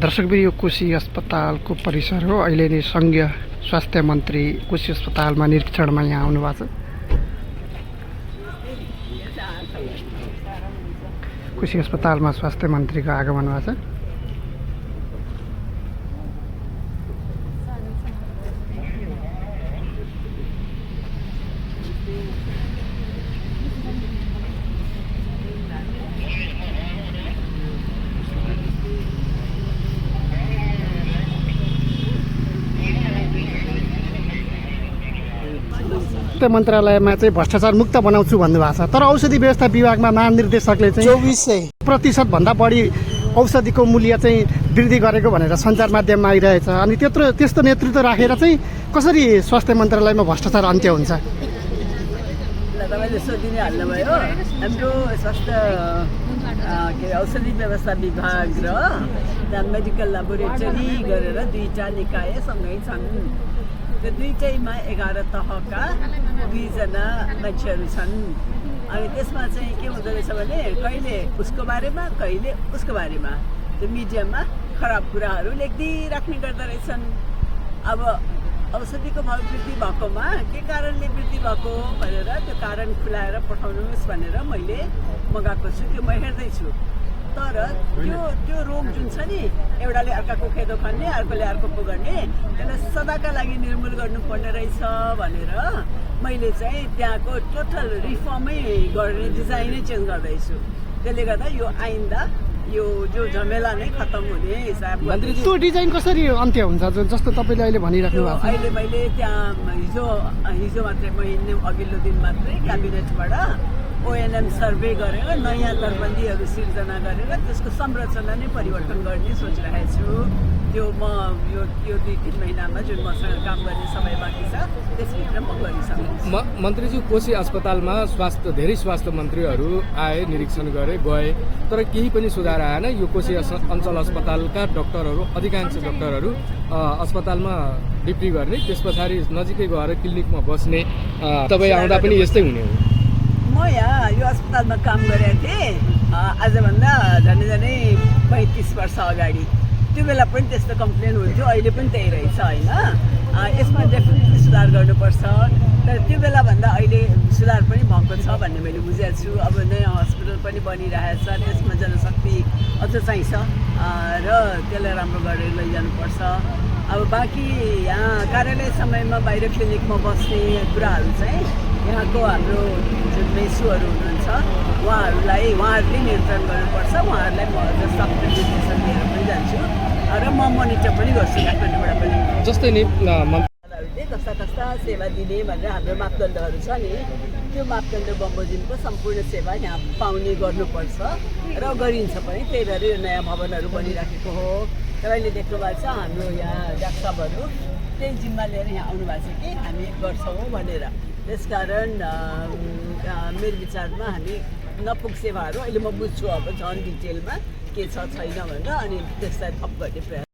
दर्शकबिर यो कोशी अस्पतालको परिसर हो। अहिले नै संघीय स्वास्थ्य मन्त्री कोशी अस्पतालमा निरीक्षणमा यहाँ आउनुभएको छ। कोशी अस्पतालमा स्वास्थ्य मन्त्रीको आगमन भएको छ। मन्त्रालयमा चाहिँ भ्रष्टाचार मुक्त बनाउँछु भन्नुभएको छ, तर औषधि व्यवस्था विभागमा महानिर्देशकले चाहिँ 24% भन्दा बढी औषधिको मूल्य चाहिँ वृद्धि गरेको भनेर सञ्चार माध्यममा आइरहेछ। अनि त्यस्तो नेतृत्व राखेर चाहिँ कसरी स्वास्थ्य मन्त्रालयमा भ्रष्टाचार अन्त्य हुन्छ? तपाईँले सोधिने हाल्नुभयो। हाम्रो स्वास्थ्य औषधि व्यवस्था विभाग र मेडिकल ल्याबोरेटरी गरेर दुईटा निकाय सँगै छन्। त्यो दुईटैमा 11 तहका 2जना मान्छेहरू छन्। अनि त्यसमा चाहिँ के हुँदो रहेछ भने कहिले उसको बारेमा कहिले उसको बारेमा त्यो मिडियामा खराब कुराहरू लेखिदिराख्ने गर्दो रहेछन्। अब औषधिको भाव वृद्धि भएकोमा के कारणले वृद्धि भएको भनेर त्यो कारण खुलाएर पठाउनुहोस् भनेर मैले मगाएको छु। त्यो म हेर्दैछु। तर त्यो रोग जुन छ नि, एउटाले अर्काको खेदो खन्ने, अर्कोले अर्कोको गर्ने, त्यसलाई सदाका लागि निर्मूल गर्नुपर्ने रहेछ भनेर मैले चाहिँ त्यहाँको टोटल रिफर्मै गर्ने डिजाइनै चेन्ज गर्दैछु। त्यसले गर्दा यो आइन्दा यो जो झमेला नै खत्तम हुने हिसाबले त्यो डिजाइन कसरी अन्त्य हुन्छ? जस्तो तपाईँले अहिले भनिराख्नु भएको छ। अहिले मैले त्यहाँ हिजो मात्रै अघिल्लो दिन मात्रै क्याबिनेटबाट ओएनएम सर्वे गरेर नयाँ दरबन्दीहरू सिर्जना गरेर त्यसको संरचना नै परिवर्तन गर्ने सोचिरहेको छु। त्यो म यो 2-3 महिनामा जुन मसँग काम गर्ने समय बाँकी छ त्यसभित्र म गरिसक्छु। मन्त्रीजी, कोशी अस्पतालमा धेरै स्वास्थ्य मन्त्रीहरू आए, निरीक्षण गरे, गए, तर केही पनि सुधार आएन। यो कोशी अञ्चल अस्पतालका डाक्टरहरू, अधिकांश डाक्टरहरू अस्पतालमा ड्युटी गर्ने, त्यस पछाडि नजिकै गएर क्लिनिकमा बस्ने। तपाईँ आउँदा पनि यस्तै हुने हो। म यहाँ यो अस्पतालमा काम गरेको थिएँ आजभन्दा झन्डै 35 वर्ष अगाडि। त्यो बेला पनि त्यस्तो कम्प्लेन हुन्थ्यो, अहिले पनि त्यही रहेछ होइन। यसमा डेफिनेटली सुधार गर्नुपर्छ। तर त्यो बेलाभन्दा अहिले सुधार पनि भएको छ भन्ने मैले बुझेको छु। अब नयाँ हस्पिटल पनि बनिरहेछ, त्यसमा जनशक्ति अझ चाहिन्छ र त्यसलाई राम्रो गरेर लैजानुपर्छ। अब बाँकी यहाँ कार्यालय समयमा बाहिर क्लिनिकमा बस्ने कुराहरू चाहिँ यहाँको हाम्रो जुन मेसुहरू हुनुहुन्छ उहाँहरूले नियन्त्रण गर्नुपर्छ। उहाँहरूलाई म अझ सख्त निर्देशन दिएर पनि जान्छु र म मोनिटर पनि गर्छु काठमाडौँबाट पनि। जस्तै नि कस्ता सेवा दिने भनेर हाम्रो मापदण्डहरू छ नि, त्यो मापदण्ड बमोजिमको सम्पूर्ण सेवा यहाँ पाउने गर्नुपर्छ र गरिन्छ पनि। त्यही भएर यो नयाँ भवनहरू बनिराखेको हो। तपाईँले देख्नु भएको छ हाम्रो यहाँ डाक्टरहरू त्यही जिम्मा लिएर यहाँ आउनु भएको छ कि हामी गर्छौँ भनेर। त्यसकारण मेरो विचारमा हामी नपुग सेवाहरू अहिले म बुझ्छु अब झन् डिटेलमा के छ छैन भनेर, अनि त्यसलाई थप गर्ने प्रयास